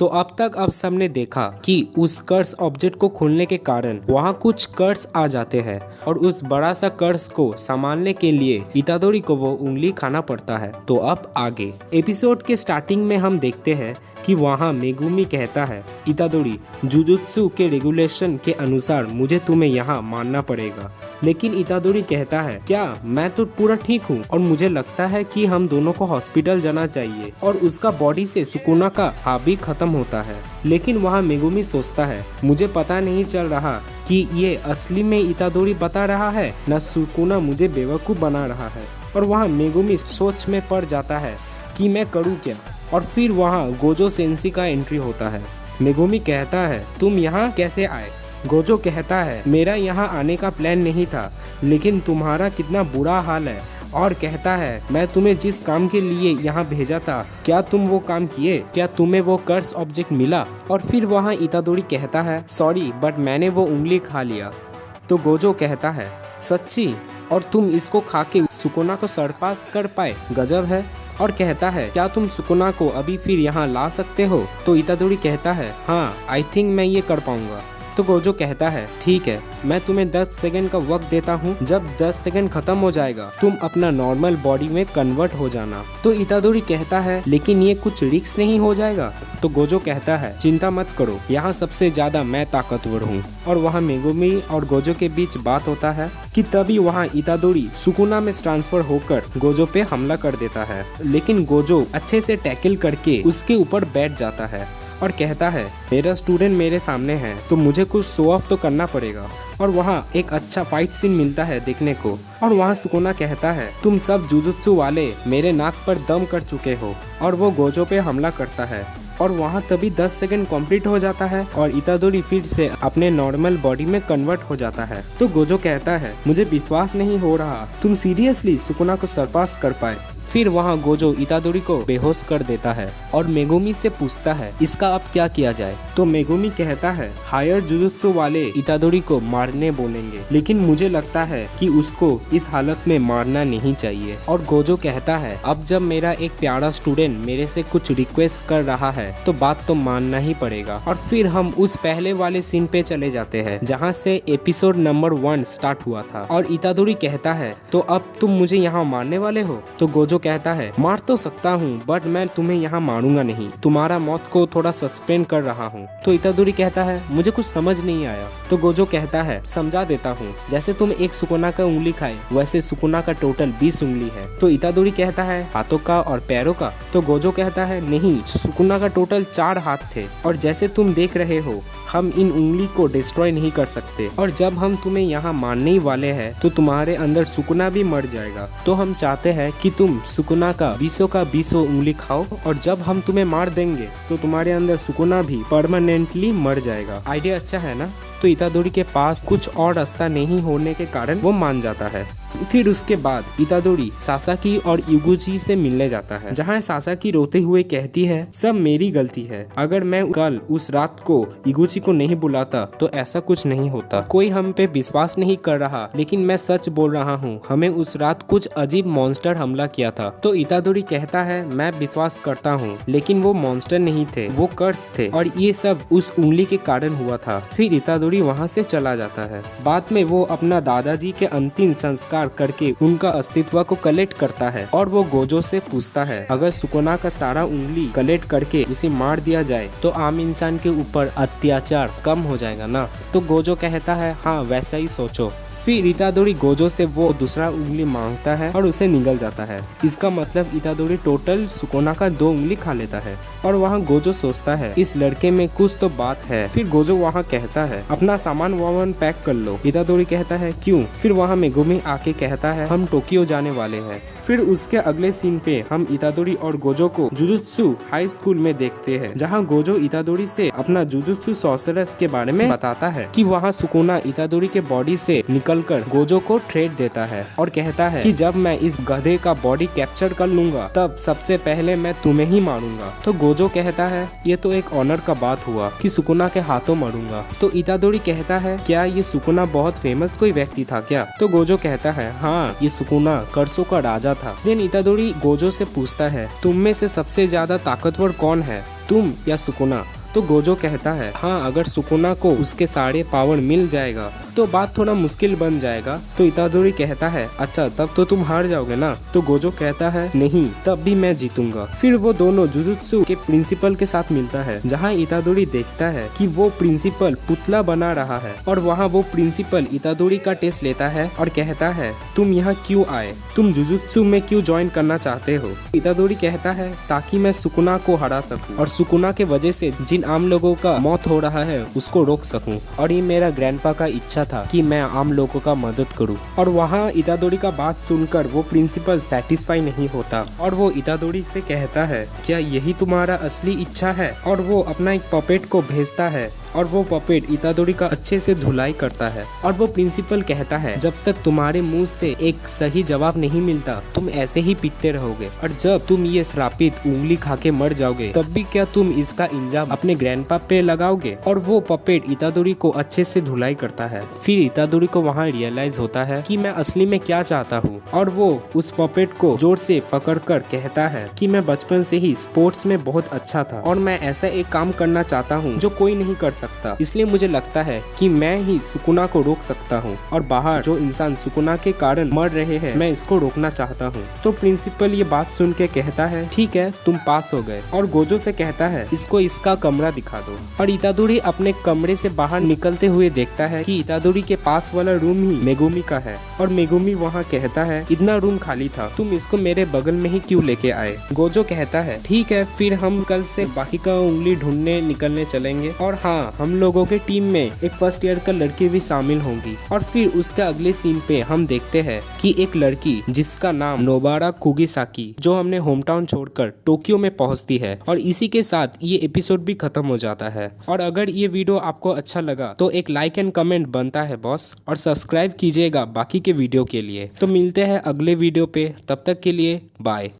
तो अब सबने देखा कि उस कर्स ऑब्जेक्ट को खोलने के कारण वहाँ कुछ कर्स आ जाते हैं और उस बड़ा सा कर्स को संभालने के लिए इतादोरी को वो उंगली खाना पड़ता है। तो अब आगे एपिसोड के स्टार्टिंग में हम देखते हैं कि वहाँ मेगुमी कहता है, इतादोरी जुजुत्सु के रेगुलेशन के अनुसार मुझे तुम्हें यहाँ मानना पड़ेगा। लेकिन इतादोरी कहता है, क्या मैं तो पूरा ठीक हूँ और मुझे लगता है कि हम दोनों को हॉस्पिटल जाना चाहिए। और उसका बॉडी से सुकुना का हावी खत्म होता है। लेकिन वहाँ मेगुमी सोचता है, मुझे पता नहीं चल रहा कि ये असली में इतादोरी बता रहा है न सुकुना मुझे बेवकूफ़ बना रहा है। और वहाँ मेगुमी सोच में पड़ जाता है कि मैं करूँ क्या। और फिर वहाँ गोजो सेंसी का एंट्री होता है। मेगुमी कहता है, तुम यहाँ कैसे आए? गोजो कहता है, मेरा यहाँ आने का प्लान नहीं था, लेकिन तुम्हारा कितना बुरा हाल है। और कहता है, मैं तुम्हें जिस काम के लिए यहाँ भेजा था, क्या तुम वो काम किए? क्या तुम्हें वो कर्स ऑब्जेक्ट मिला? और फिर वहाँ इतादोरी कहता है, सॉरी बट मैंने वो उंगली खा लिया। तो गोजो कहता है, सच्ची? और तुम इसको खा के सुकुना को सरपास कर पाए, गजब है। और कहता है, क्या तुम सुकुना को अभी फिर यहाँ ला सकते हो? तो इतादोरी कहता है, हाँ आई थिंक मैं ये कर पाऊंगा। तो गोजो कहता है, ठीक है, मैं तुम्हें 10 सेकंड का वक्त देता हूँ। जब 10 सेकंड खत्म हो जाएगा तुम अपना नॉर्मल बॉडी में कन्वर्ट हो जाना। तो इतादोरी कहता है, लेकिन ये कुछ रिस्क नहीं हो जाएगा? तो गोजो कहता है, चिंता मत करो, यहाँ सबसे ज्यादा मैं ताकतवर हूँ। और वहाँ मेगुमी और गोजो के बीच बात होता है कि तभी वहाँ इतादोरी सुकुना में ट्रांसफर होकर गोजो पे हमला कर देता है। लेकिन गोजो अच्छे से टैकल करके उसके ऊपर बैठ जाता है और कहता है, मेरा स्टूडेंट मेरे सामने है तो मुझे कुछ शो ऑफ तो करना पड़ेगा। और वहाँ एक अच्छा फाइट सीन मिलता है देखने को। और वहाँ सुकुना कहता है, तुम सब जुजुत्सु वाले मेरे नाक पर दम कर चुके हो। और वो गोजो पे हमला करता है और वहाँ तभी 10 सेकंड कंप्लीट हो जाता है और इतादोरी फिर से अपने नॉर्मल बॉडी में कन्वर्ट हो जाता है। तो गोजो कहता है, मुझे विश्वास नहीं हो रहा तुम सीरियसली सुकुना को सरपास कर पाए। फिर वहाँ गोजो इतादोरी को बेहोश कर देता है और मेगुमी से पूछता है, इसका अब क्या किया जाए? तो मेगुमी कहता है, हायर जुजुत्सु वाले इतादोरी को मारने बोलेंगे, लेकिन मुझे लगता है कि उसको इस हालत में मारना नहीं चाहिए। और गोजो कहता है, अब जब मेरा एक प्यारा स्टूडेंट मेरे से कुछ रिक्वेस्ट कर रहा है तो बात तो मानना ही पड़ेगा। और फिर हम उस पहले वाले सीन पे चले जाते हैं जहाँ से एपिसोड नंबर 1 स्टार्ट हुआ था। और इतादोरी कहता है, तो अब तुम मुझे यहाँ मारने वाले हो? तो गोजो कहता है, मार तो सकता हूँ बट मैं तुम्हें यहाँ मारूंगा नहीं, तुम्हारा मौत को थोड़ा सस्पेंड कर रहा हूँ। तो इतादोरी कहता है, मुझे कुछ समझ नहीं आया। तो गोजो कहता है, समझा देता हूँ, जैसे तुम एक सुकुना का उंगली खाए वैसे सुकुना का टोटल 20 उंगली है। तो इतादोरी कहता है, हाथों का और पैरों का? तो गोजो कहता है, नहीं, सुकुना का टोटल 4 हाथ थे और जैसे तुम देख रहे हो हम इन उंगली को डिस्ट्रॉय नहीं कर सकते। और जब हम तुम्हें यहाँ मारने ही वाले हैं तो तुम्हारे अंदर सुकुना भी मर जाएगा। तो हम चाहते हैं कि तुम सुकुना का 20 उंगली खाओ और जब हम तुम्हें मार देंगे तो तुम्हारे अंदर सुकुना भी परमानेंटली मर जाएगा। आइडिया अच्छा है ना? तो इतादोरी के पास कुछ और रास्ता नहीं होने के कारण वो मान जाता है। फिर उसके बाद इतादोरी सासाकी और इगुची से मिलने जाता है, जहाँ सासाकी रोते हुए कहती है, सब मेरी गलती है, अगर मैं कल उस रात को इगुची को नहीं बुलाता तो ऐसा कुछ नहीं होता। कोई हम पे विश्वास नहीं कर रहा, लेकिन मैं सच बोल रहा हूँ, हमें उस रात कुछ अजीब मॉन्स्टर हमला किया था। तो इतादोरी कहता है, मैं विश्वास करता हूँ, लेकिन वो मॉन्स्टर नहीं थे, वो कर्स थे और ये सब उस उंगली के कारण हुआ था। फिर इतादोरी वहाँ से चला जाता है। बाद में वो अपना दादाजी के अंतिम संस्कार करके उनका अस्तित्व को कलेक्ट करता है और वो गोजो से पूछता है, अगर सुकुना का सारा उंगली कलेक्ट करके उसे मार दिया जाए तो आम इंसान के ऊपर अत्याचार कम हो जाएगा ना? तो गोजो कहता है, हाँ वैसा ही सोचो। फिर इतादोरी गोजो से वो दूसरा उंगली मांगता है और उसे निगल जाता है। इसका मतलब इतादोरी टोटल सुकुना का 2 उंगली खा लेता है। और वहाँ गोजो सोचता है, इस लड़के में कुछ तो बात है। फिर गोजो वहाँ कहता है, अपना सामान वामान पैक कर लो। इतादोरी कहता है, क्यों? फिर वहाँ मेगुमी आके कहता है, हम टोक्यो जाने वाले हैं। फिर उसके अगले सीन पे हम इतादोरी और गोजो को जुजुत्सु हाई स्कूल में देखते हैं, जहाँ गोजो इतादोरी से अपना जुजुत्सु सॉर्सरर्स के बारे में बताता है कि वहाँ सुकुना इतादोरी के बॉडी से निकलकर गोजो को ट्रेड देता है और कहता है कि जब मैं इस गधे का बॉडी कैप्चर कर लूंगा तब सबसे पहले मैं तुम्हें ही मारूंगा। तो गोजो कहता है, ये तो एक ऑनर का बात हुआ कि सुकुना के हाथों मरूंगा। तो इतादोरी कहता है, क्या ये सुकुना बहुत फेमस कोई व्यक्ति था क्या? तो गोजो कहता है, हाँ, ये सुकुना कर्सों का राजा था। देन इतादोरी गोजो से पूछता है, तुम में से सबसे ज्यादा ताकतवर कौन है? तुम या सुकुना? तो गोजो कहता है हाँ, अगर सुकुना को उसके सारे पावर मिल जाएगा तो बात थोड़ा मुश्किल बन जाएगा। तो इतादोरी कहता है अच्छा, तब तो तुम हार जाओगे ना? तो गोजो कहता है नहीं, तब भी मैं जीतूंगा। फिर वो दोनों जुजुत्सु के प्रिंसिपल के साथ मिलता है, जहाँ इतादोरी देखता है कि वो प्रिंसिपल पुतला बना रहा है और वहाँ वो प्रिंसिपल इतादोरी का टेस्ट लेता है और कहता है तुम यहाँ क्यों आए, तुम जुजुत्सु में क्यों ज्वाइन करना चाहते हो? इतादोरी कहता है ताकि मैं सुकुना को हरा सकूं और सुकुना के वजह से जिन आम लोगों का मौत हो रहा है उसको रोक सकूं, और ये मेरा ग्रैंडपा का इच्छा था कि मैं आम लोगों का मदद करूं। और वहाँ इतादोरी का बात सुनकर वो प्रिंसिपल सेटिस्फाई नहीं होता और वो इतादोरी से कहता है क्या यही तुम्हारा असली इच्छा है? और वो अपना एक पपेट को भेजता है और वो पपेट इतादोरी का अच्छे से धुलाई करता है। और वो प्रिंसिपल कहता है जब तक तुम्हारे मुंह से एक सही जवाब नहीं मिलता तुम ऐसे ही पीटते रहोगे, और जब तुम ये श्रापित उंगली खा के मर जाओगे तब भी क्या तुम इसका इंजाम अपने ग्रैंडपा पे लगाओगे? और वो पपेट इतादोरी को अच्छे से धुलाई करता है। फिर इतादोरी को वहाँ रियलाइज होता है कि मैं असली में क्या चाहता हूँ, और वो उस पपेट को जोर से पकड़कर कहता है कि मैं बचपन से ही स्पोर्ट्स में बहुत अच्छा था और मैं ऐसा एक काम करना चाहता हूँ जो कोई नहीं कर सकता, इसलिए मुझे लगता है कि मैं ही सुकुना को रोक सकता हूँ, और बाहर जो इंसान सुकुना के कारण मर रहे हैं मैं इसको रोकना चाहता हूँ। तो प्रिंसिपल ये बात सुन के कहता है ठीक है, तुम पास हो गए, और गोजो से कहता है इसको इसका कमरा दिखा दो। और इतादोरी अपने कमरे से बाहर निकलते हुए देखता है कि इतादोरी के पास वाला रूम ही मेगुमी का है, और मेगुमी वहाँ कहता है इतना रूम खाली था, तुम इसको मेरे बगल में ही क्यों लेके आए? गोजो कहता है ठीक है, फिर हम कल से बाकी का उंगली ढूंढने निकलने चलेंगे, और हाँ, हम लोगों के टीम में एक फर्स्ट ईयर का लड़की भी शामिल होंगी। और फिर उसके अगले सीन पे हम देखते हैं कि एक लड़की जिसका नाम नोबारा कुगिसाकी, जो हमने होम टाउन छोड़कर टोक्यो में पहुंचती है। और इसी के साथ ये एपिसोड भी खत्म हो जाता है। और अगर ये वीडियो आपको अच्छा लगा तो एक लाइक एंड कमेंट बनता है बॉस, और सब्सक्राइब कीजिएगा बाकी के वीडियो के लिए। तो मिलते हैं अगले वीडियो पे, तब तक के लिए बाय।